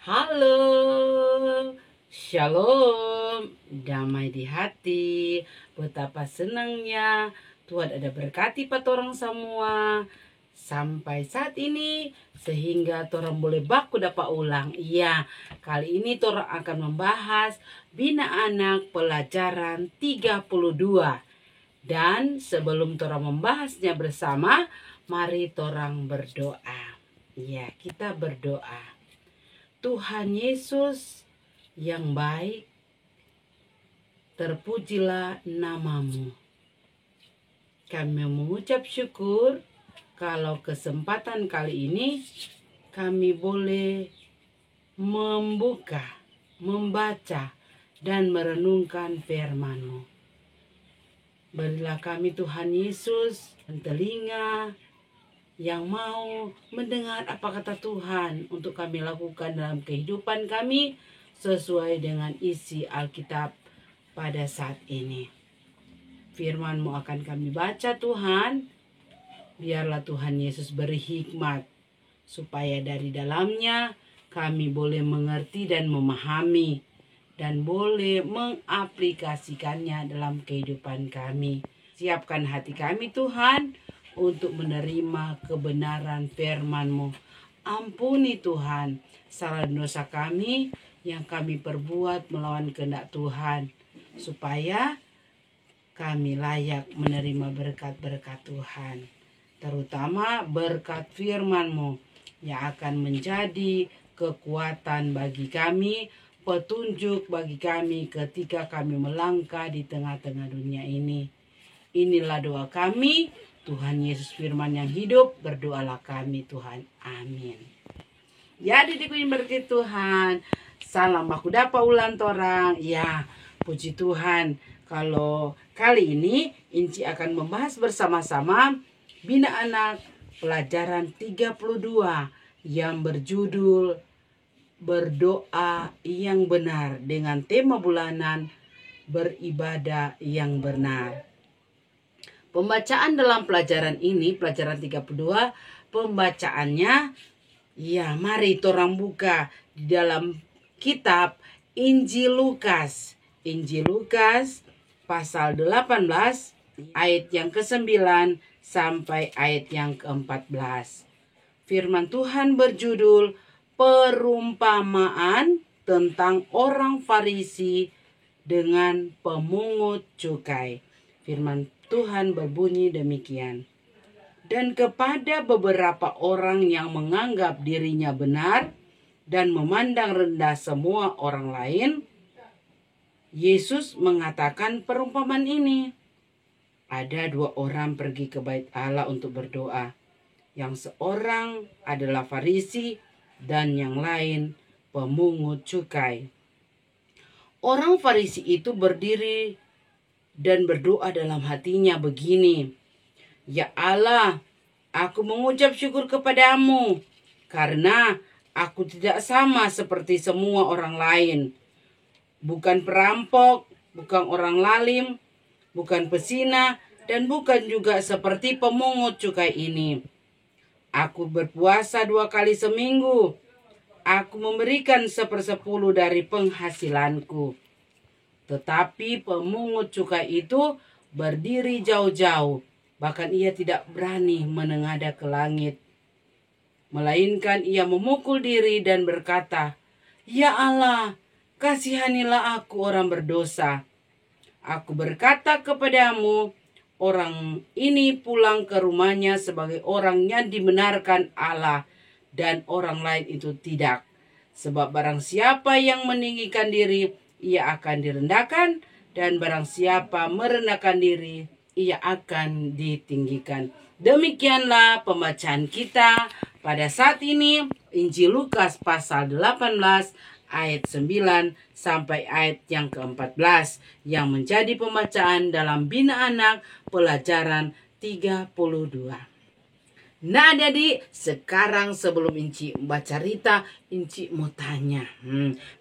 Halo, shalom, damai di hati. Betapa senangnya Tuhan ada berkati patorang semua sampai saat ini sehingga torang boleh baku dapat ulang. Iya, kali ini torang akan membahas Bina Anak pelajaran 32. Dan sebelum torang membahasnya bersama, mari torang berdoa. Iya, kita berdoa. Tuhan Yesus yang baik, terpujilah namamu. Kami mengucap syukur kalau kesempatan kali ini kami boleh membuka, membaca, dan merenungkan firman-Mu. Berilah kami Tuhan Yesus telinga yang mau mendengar apa kata Tuhan untuk kami lakukan dalam kehidupan kami sesuai dengan isi Alkitab pada saat ini. Firman-Mu akan kami baca Tuhan. Biarlah Tuhan Yesus beri hikmat supaya dari dalamnya kami boleh mengerti dan memahami dan boleh mengaplikasikannya dalam kehidupan kami. Siapkan hati kami Tuhan untuk menerima kebenaran firman-Mu. Ampuni Tuhan salah dosa kami yang kami perbuat melawan kehendak Tuhan, supaya kami layak menerima berkat-berkat Tuhan, terutama berkat firman-Mu yang akan menjadi kekuatan bagi kami, petunjuk bagi kami ketika kami melangkah di tengah-tengah dunia ini. Inilah doa kami. Tuhan Yesus firman yang hidup, berdoalah kami Tuhan. Amin. Ya didikku yang berkat Tuhan. Salam baku dapat ulang torang. Ya, puji Tuhan. Kalau kali ini Inci akan membahas bersama-sama Bina Anak pelajaran 32 yang berjudul Berdoa yang Benar dengan tema bulanan Beribadah yang Benar. Pembacaan dalam pelajaran ini, pelajaran 32, pembacaannya, ya mari torang buka di dalam kitab Injil Lukas. Injil Lukas pasal 18 ayat yang ke-9 sampai ayat yang ke-14. Firman Tuhan berjudul Perumpamaan tentang orang Farisi dengan pemungut cukai. Firman Tuhan berbunyi demikian. Dan kepada beberapa orang yang menganggap dirinya benar dan memandang rendah semua orang lain, Yesus mengatakan perumpamaan ini. Ada dua orang pergi ke bait Allah untuk berdoa. Yang seorang adalah Farisi dan yang lain pemungut cukai. Orang Farisi itu berdiri dan berdoa dalam hatinya begini, Ya Allah, aku mengucap syukur kepadamu karena aku tidak sama seperti semua orang lain. Bukan perampok, bukan orang lalim, bukan pesina, dan bukan juga seperti pemungut cukai ini. Aku berpuasa 2 kali seminggu. Aku memberikan 1/10 dari penghasilanku. Tetapi pemungut cukai itu berdiri jauh-jauh. Bahkan ia tidak berani menengadah ke langit. Melainkan ia memukul diri dan berkata, Ya Allah, kasihanilah aku orang berdosa. Aku berkata kepadamu, orang ini pulang ke rumahnya sebagai orang yang dibenarkan Allah, dan orang lain itu tidak. Sebab barang siapa yang meninggikan diri, ia akan direndahkan, dan barang siapa merendahkan diri, ia akan ditinggikan. Demikianlah pembacaan kita pada saat ini, Injil Lukas pasal 18 ayat 9 sampai ayat yang ke-14 yang menjadi pembacaan dalam Bina Anak pelajaran 32. Nah jadi sekarang sebelum Inci baca cerita, Inci mau tanya.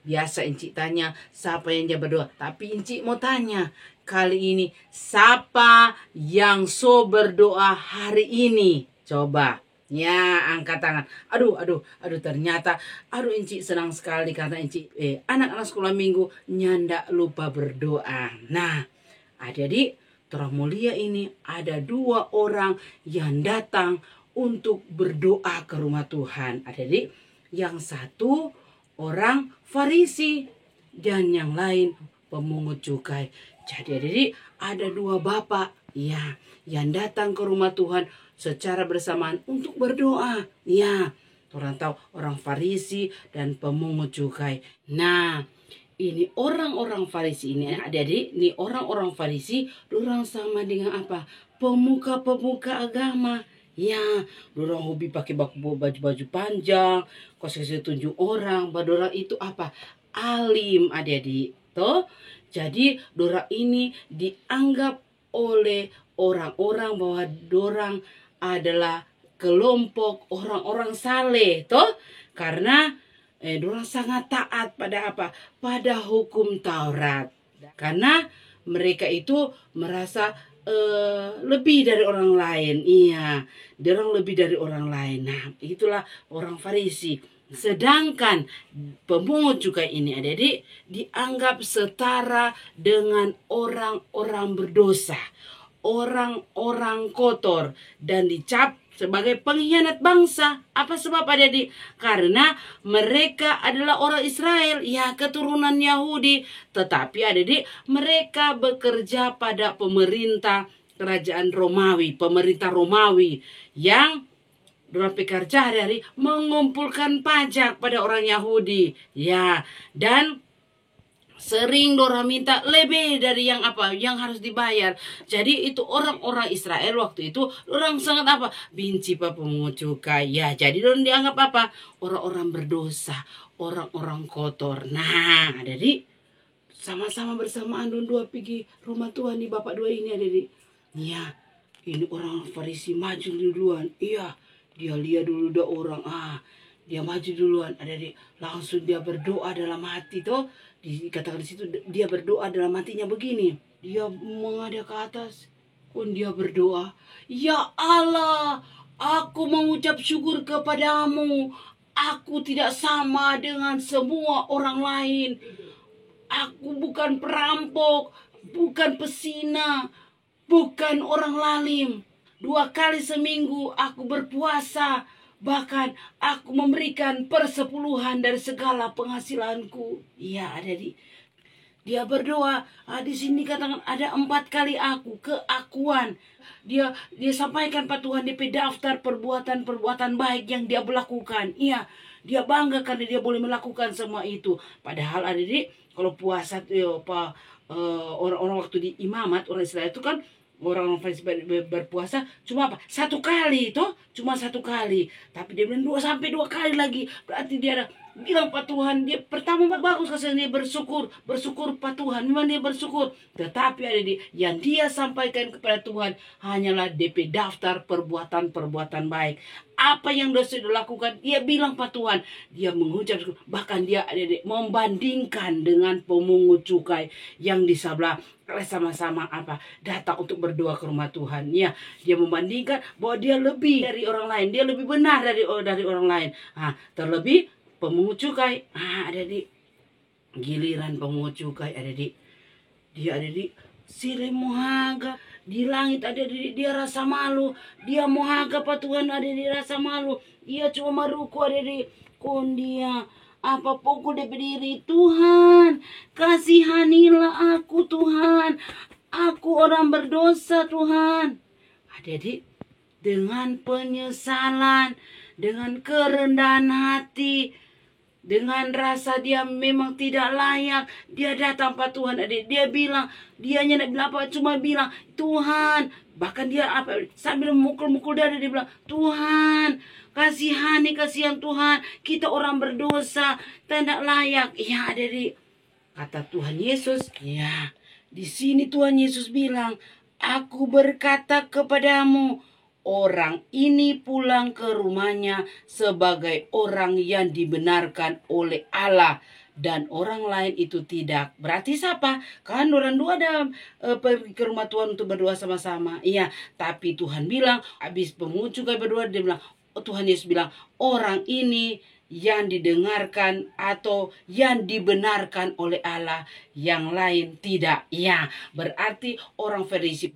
Biasa Inci tanya siapa yang dia berdoa. Tapi Inci mau tanya kali ini siapa yang so berdoa hari ini? Coba Ya, angkat tangan. Aduh, ternyata, Inci senang sekali karena Inci, anak-anak sekolah minggu nyandak lupa berdoa. Nah, adik-adik, Torah mulia ini ada 2 orang yang datang untuk berdoa ke rumah Tuhan. Adik-adik, yang satu orang Farisi dan yang lain pemungut cukai. Jadi adik-adik, ada 2 bapak ya yang datang ke rumah Tuhan secara bersamaan untuk berdoa. Ya, orang tahu orang Farisi dan pemungut cukai. Nah, ini orang-orang Farisi ini, adik-adik, ini orang-orang Farisi, orang sama dengan apa? Pemuka-pemuka agama. Ya, orang hobi pakai baju-baju panjang, kasih tunjuk orang, bahwa orang itu apa? Alim, adik-adik. Toh, jadi orang ini dianggap oleh orang-orang bahwa orang adalah kelompok orang-orang saleh, toh, karena dorang sangat taat pada apa? Pada hukum Taurat. Karena mereka itu merasa lebih dari orang lain. Iya, dorang lebih dari orang lain. Nah, itulah orang Farisi. Sedangkan pemungut cukai ini, adik-adik, dianggap setara dengan orang-orang berdosa, orang-orang kotor, dan dicap sebagai pengkhianat bangsa. Apa sebab adik-adik? Karena mereka adalah orang Israel, ya keturunan Yahudi. Tetapi adik-adik, mereka bekerja pada pemerintah kerajaan Romawi, pemerintah Romawi yang dalam pekerja hari-hari mengumpulkan pajak pada orang Yahudi. Ya, dan sering dorang minta lebih dari yang apa yang harus dibayar. Jadi itu orang-orang Israel waktu itu orang sangat apa benci pemungut cukai. Ya, jadi dorang dianggap apa orang-orang berdosa, orang-orang kotor. Nah, jadi sama-sama bersamaan dua pergi rumah Tuhan nih bapak 2 ini adik-adik. Ya, ini orang Farisi maju duluan. Iya, dia lihat dulu ada orang. Dia maju duluan, adik-adik. Langsung dia berdoa dalam hati tuh. Dikatakan di situ dia berdoa dalam hatinya begini. Dia menghadap ke atas, pun dia berdoa, "Ya Allah, aku mengucap syukur kepadamu. Aku tidak sama dengan semua orang lain. Aku bukan perampok, bukan pesina, bukan orang lalim. 2 kali seminggu aku berpuasa. Bahkan aku memberikan persepuluhan dari segala penghasilanku." Iya, adik. Dia berdoa. Di sini katakan ada 4 kali keakuan. Dia sampaikan pada Tuhan DP daftar perbuatan-perbuatan baik yang dia melakukan. Iya, dia bangga karena dia boleh melakukan semua itu. Padahal adik, kalau puasa orang-orang waktu di imamat orang Israel itu kan orang Farisi berpuasa cuma apa? 1 kali toh, cuma 1 kali. Tapi dia bilang 2 sampai 2 kali lagi. Berarti dia ada bilang Pak Tuhan, dia pertama bagus kasih dia bersyukur Pak Tuhan, memang dia bersyukur. Tetapi ada yang dia sampaikan kepada Tuhan hanyalah DP daftar perbuatan-perbuatan baik. Apa yang dia sudah lakukan, dia bilang Pak Tuhan, dia mengucap syukur. Bahkan dia membandingkan dengan pemungut cukai yang di sebelah sama-sama datang untuk berdoa ke rumah Tuhan. Ya, dia membandingkan bahwa dia lebih dari orang lain, dia lebih benar dari orang lain. Terlebih pemungut cukai. Ada di giliran pemungut cukai, ada di dia ada di sile mohaga di langit, ada di dia rasa malu. Dia mohaga Pak Tuhan, ada di rasa malu. Dia cuma maruku, ada di kondia apa pokok dia berdiri. Tuhan, kasihanilah aku Tuhan. Aku orang berdosa Tuhan. Adik-adik, dengan penyesalan, dengan kerendahan hati, dengan rasa dia memang tidak layak, dia datang Pak Tuhan. Adik, dia bilang, dia hanya bilang apa? Cuma bilang, Tuhan. Bahkan dia sambil memukul-mukul dada, dia bilang, Tuhan, kasihan Tuhan, kita orang berdosa, tidak layak. Ya, adik, kata Tuhan Yesus, ya, di sini Tuhan Yesus bilang, aku berkata kepadamu, orang ini pulang ke rumahnya sebagai orang yang dibenarkan oleh Allah, dan orang lain itu tidak. Berarti siapa? Kan orang 2 ada pergi ke rumah Tuhan untuk berdoa sama-sama. Iya, tapi Tuhan bilang, habis pemungut cukai berdoa, dia bilang, Tuhan Yesus bilang, orang ini yang didengarkan atau yang dibenarkan oleh Allah, yang lain tidak. Ya, berarti orang Farisi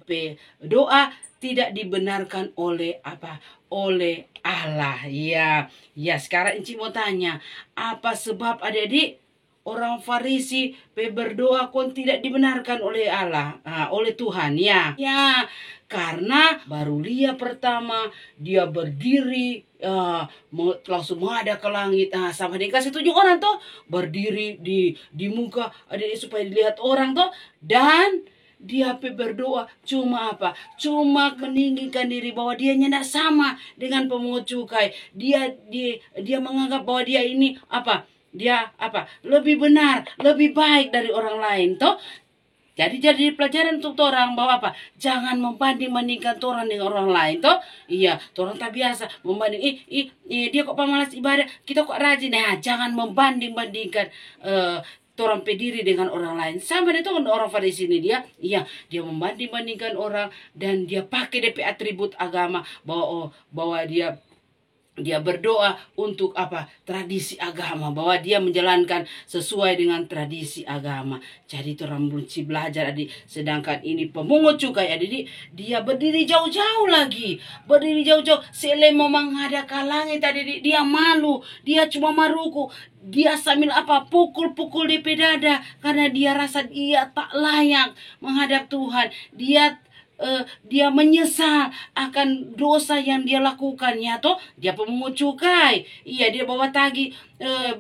doa tidak dibenarkan oleh apa? Oleh Allah. Ya, ya sekarang Inci mau tanya, apa sebab adik-adik orang Farisi berdoa kon tidak dibenarkan oleh Allah, oleh Tuhan? Ya, ya, karena baru lihat pertama dia berdiri langsung menghadap ke langit. Sama dia kasih tunjuk orang tuh berdiri di muka ada supaya dilihat orang tuh, dan dia berdoa cuma apa? Cuma meninggikan diri bahwa dia tidak sama dengan pemungut cukai. Dia menganggap bahwa dia ini apa? Dia apa? Lebih benar, lebih baik dari orang lain toh. Jadi pelajaran untuk orang bahwa apa? Jangan membanding-bandingkan orang dengan orang lain toh. Iya, orang tak biasa membanding. Dia kok pemalas ibadah, kita kok rajin. Nah, jangan membanding-bandingkan orang pediri dengan orang lain. Sama itu orang Farisi ini dia membanding-bandingkan orang, dan dia pakai DP atribut agama bahwa dia berdoa untuk apa? Tradisi agama, bahwa dia menjalankan sesuai dengan tradisi agama. Jadi orang mesti belajar adik. Sedangkan ini pemungut cukai adik, dia berdiri jauh-jauh lagi. Berdiri jauh-jauh. Sele mau menghadap ke langit adik, dia malu. Dia cuma maruku. Dia sambil apa? Pukul-pukul di dada. Karena dia rasa dia tak layak menghadap Tuhan. Dia menyesal akan dosa yang dia lakukan, ya toh. Dia pemungut cukai. Iya, dia bawa tagih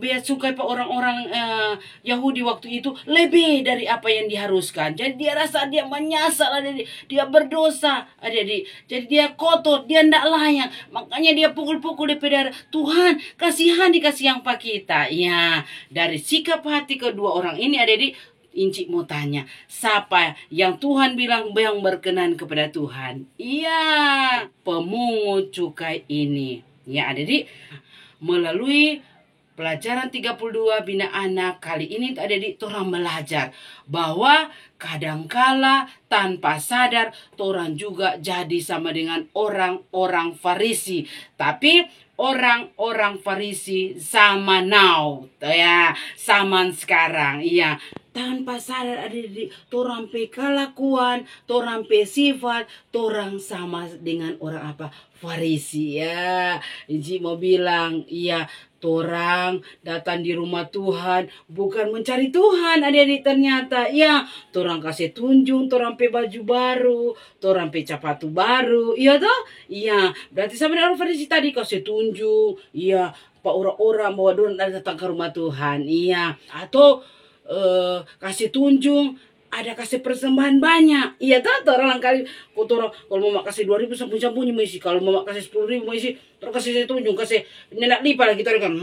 bea cukai pak orang-orang Yahudi waktu itu lebih dari apa yang diharuskan. Jadi dia rasa dia menyesal, dia berdosa, adik-adik. Jadi dia kotor, dia tidak layak. Makanya dia pukul-pukul di pedara. Tuhan, kasihani kasih yang pak kita. Ya, dari sikap hati kedua orang ini adik-adik, Inci mau tanya, siapa yang Tuhan bilang yang berkenan kepada Tuhan? Iya, pemungut cukai ini. Ya adik-adik, melalui pelajaran 32 Bina Anak kali ini adik-adik orang belajar bahwa kadangkala tanpa sadar orang juga jadi sama dengan orang-orang Farisi. Tapi orang-orang Farisi sama now, ya, zaman sekarang, iya. Tanpa sadar adik-adik, torang pe kelakuan, torang pe sifat, torang sama dengan orang apa? Farisi, ya. Inci mau bilang, iya, torang datang di rumah Tuhan bukan mencari Tuhan adik-adik, ternyata ya torang kasih tunjung, torang pe baju baru, torang pe sepatu baru, iya toh? Iya, berarti sama dengan orang Farisi tadi kasih tunjung, iya, pak orang-orang bahwa dorang datang ke rumah Tuhan, iya, atau kasih tunjung, ada kasih persembahan banyak. Iya tak, orang kali kalau mau kasih 2.000 sampun-sampun mesti, kalau mau kasih 10.000 mesti, terus kasih tunjung, kasih nenek lipat lagi kan.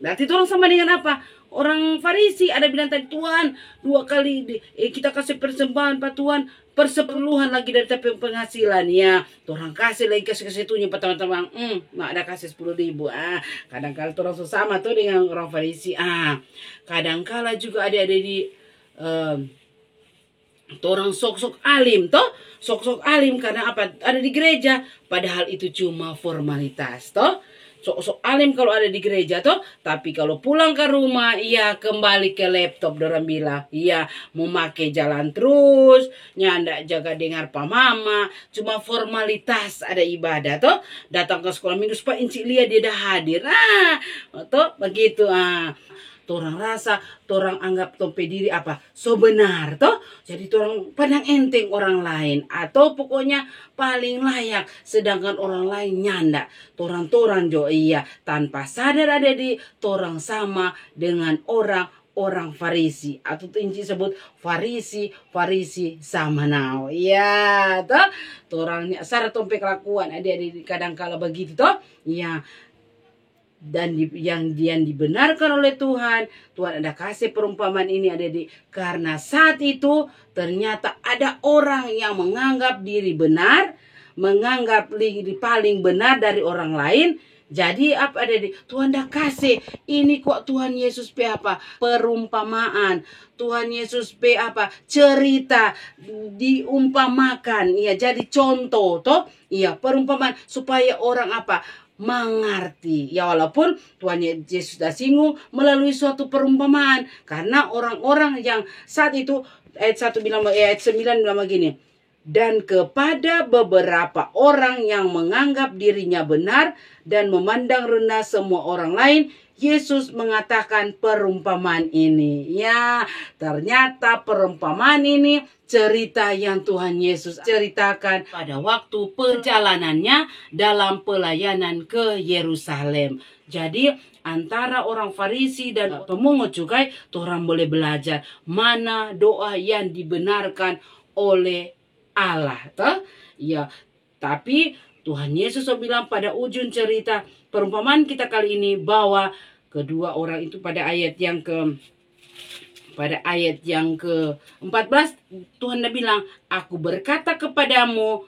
Berarti orang sama dengan apa? Orang Farisi ada bilang tadi, Tuhan 2 kali kita kasih persembahan Pak Tuhan, persepuluhan lagi dari tapi penghasilan, ya. Orang kasih lagi kasih tunjung Pak teman-teman. Mak ada kasih 10.000. Kadang-kala orang sama tuh dengan orang Farisi. Kadang-kala juga ada di orang sok-sok alim toh, sok-sok alim karena apa? Ada di gereja, padahal itu cuma formalitas toh. Sok-sok alim kalau ada di gereja toh, tapi kalau pulang ke rumah, iya kembali ke laptop, dorang bilang, iya memakai jalan terus, nyandak jaga dengar pa mama, cuma formalitas ada ibadah toh. Datang ke sekolah minggu supaya Inci lihat dia dah hadir, toh begitu. Torang rasa, torang anggap tompe diri apa? So benar toh. Jadi torang pandang enteng orang lain, atau pokoknya paling layak, sedangkan orang lain nyanda. Torang jo iya tanpa sadar ada di torang sama dengan orang Farisi, atau Inci sebut Farisi sama now. Iya toh. Torang syarat tompe kelakuan ada kadang kala begitu toh. Iya. Dan yang dibenarkan oleh Tuhan ada kasih perumpamaan ini adik-adik, karena saat itu ternyata ada orang yang menganggap diri benar, menganggap diri paling benar dari orang lain. Jadi apa adik-adik, Tuhan dah kasih ini kok Tuhan Yesus pe apa? Perumpamaan. Tuhan Yesus pe apa? Cerita diumpamakan. Iya, jadi contoh toh. Iya, perumpamaan supaya orang apa? mengerti. Ya walaupun Tuhan Yesus sudah singgung melalui suatu perumpamaan. Karena orang-orang yang saat itu ayat 1 bilang, ayat 9 bilang begini. Dan kepada beberapa orang yang menganggap dirinya benar dan memandang rendah semua orang lain, Yesus mengatakan perumpamaan ini. Ya, ternyata perumpamaan ini cerita yang Tuhan Yesus ceritakan pada waktu perjalanannya dalam pelayanan ke Yerusalem. Jadi antara orang Farisi dan pemungut cukai, orang boleh belajar mana doa yang dibenarkan oleh Allah, toh? Ya, tapi Tuhan Yesus bilang pada ujung cerita perumpamaan kita kali ini bahwa kedua orang itu pada ayat yang ke-14 Tuhan bilang, aku berkata kepadamu,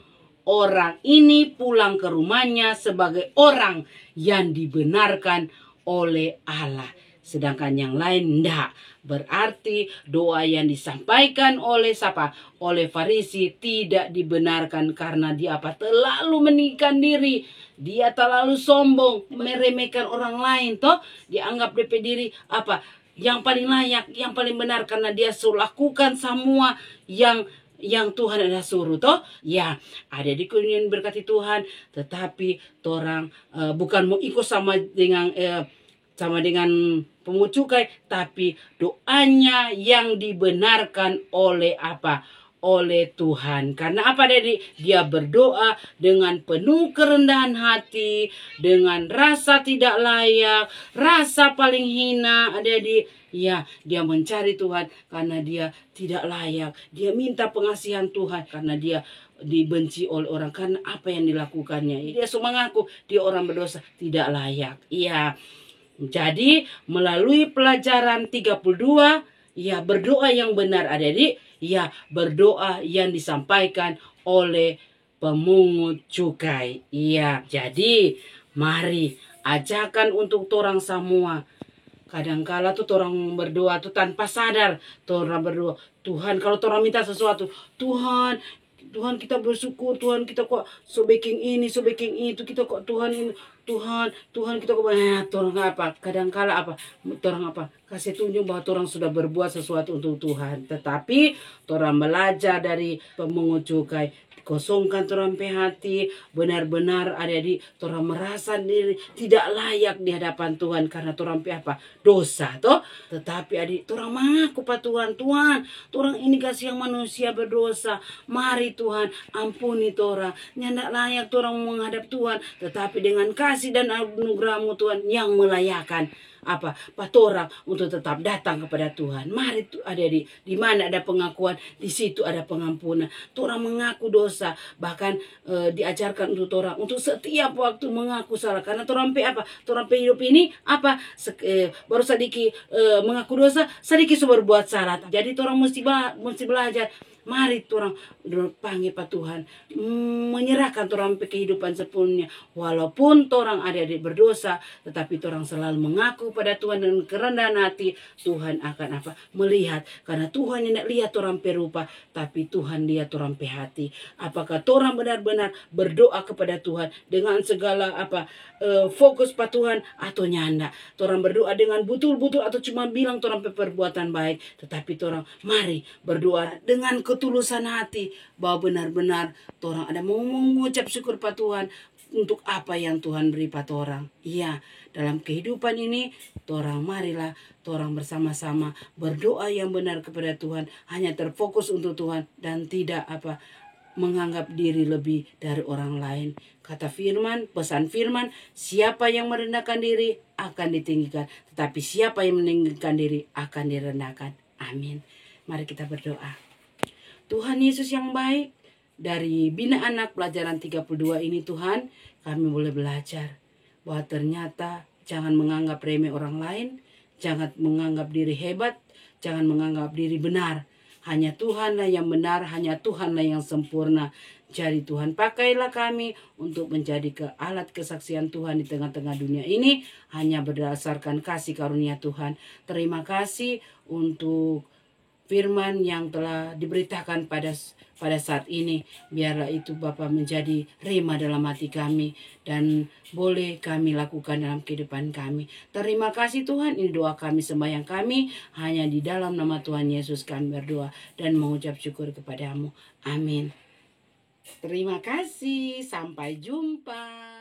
orang ini pulang ke rumahnya sebagai orang yang dibenarkan oleh Allah. Sedangkan yang lain enggak. Berarti doa yang disampaikan oleh siapa? Oleh Farisi tidak dibenarkan karena dia terlalu meninggikan diri. Dia terlalu sombong, meremehkan orang lain toh. Dianggap DP diri yang paling layak, yang paling benar karena dia lakukan semua yang Tuhan ada suruh toh. Ya, ada di kunjungan berkati Tuhan, tetapi orang bukan mau ikut sama dengan pemungut cukai, tapi doanya yang dibenarkan oleh oleh Tuhan. Karena jadi dia berdoa dengan penuh kerendahan hati, dengan rasa tidak layak, rasa paling hina. Dia mencari Tuhan karena dia tidak layak. Dia minta pengasihan Tuhan karena dia dibenci oleh orang karena apa yang dilakukannya. Dia mengaku dia orang berdosa, tidak layak. Iya. Jadi melalui pelajaran 32, berdoa yang benar berdoa yang disampaikan oleh pemungut cukai. Jadi mari ajakan untuk orang semua. Kadangkala tuh orang berdoa tuh tanpa sadar. Orang berdoa, Tuhan kalau orang minta sesuatu, Tuhan kita bersyukur, Tuhan kita kok so baking ini, so baking itu, kita kok Tuhan ini, Tuhan kita kok orang kadangkala orang kasih tunjuk bahwa orang sudah berbuat sesuatu untuk Tuhan. Tetapi orang belajar dari pemungut cukai, kosongkan orang hati, benar-benar orang merasa diri tidak layak di hadapan Tuhan karena orang dosa toh. Tetapi orang mengaku Tuhan, orang ini kasih yang manusia berdosa. Mari Tuhan ampuni orang, nyandak layak orang menghadap Tuhan, tetapi dengan kasih dan anugerah-Mu Tuhan yang melayakkan orang untuk tetap datang kepada Tuhan. Mari di mana ada pengakuan, di situ ada pengampunan. Orang mengaku dosa, bahkan diajarkan untuk orang untuk setiap waktu mengaku salah karena orang hidup ini baru sedikit mengaku dosa, sedikit berbuat salah. Jadi orang mesti belajar. Mari orang panggil Tuhan, menyerahkan orang kehidupan sepenuhnya. Walaupun orang berdosa, tetapi orang selalu mengaku pada Tuhan dengan kerendahan hati. Tuhan akan melihat, karena Tuhan tidak lihat orang perupa, tapi Tuhan lihat orang hati. Apakah orang benar-benar berdoa kepada Tuhan dengan segala fokus pada Tuhan atau nyanda? Orang berdoa dengan betul-betul atau cuma bilang orang perbuatan baik, tetapi orang mari berdoa dengan ketulusan hati bahwa benar-benar orang ada mau mengucap syukur pada Tuhan untuk apa yang Tuhan beri pada orang. Dalam kehidupan ini orang marilah orang bersama-sama berdoa yang benar kepada Tuhan, hanya terfokus untuk Tuhan dan tidak menganggap diri lebih dari orang lain. Kata pesan firman, siapa yang merendahkan diri akan ditinggikan, tetapi siapa yang meninggikan diri akan direndahkan. Amin. Mari kita berdoa. Tuhan Yesus yang baik, dari Bina Anak pelajaran 32 ini Tuhan, kami boleh belajar bahwa ternyata jangan menganggap remeh orang lain, jangan menganggap diri hebat, jangan menganggap diri benar. Hanya Tuhanlah yang benar, hanya Tuhanlah yang sempurna. Jadi Tuhan, pakailah kami untuk menjadi alat kesaksian Tuhan di tengah-tengah dunia ini, hanya berdasarkan kasih karunia Tuhan. Terima kasih untuk firman yang telah diberitakan pada saat ini. Biarlah itu Bapa menjadi rema dalam hati kami dan boleh kami lakukan dalam kehidupan kami. Terima kasih Tuhan, ini doa kami, sembahyang kami hanya di dalam nama Tuhan Yesus kami berdoa dan mengucap syukur kepadamu. Amin. Terima kasih, sampai jumpa.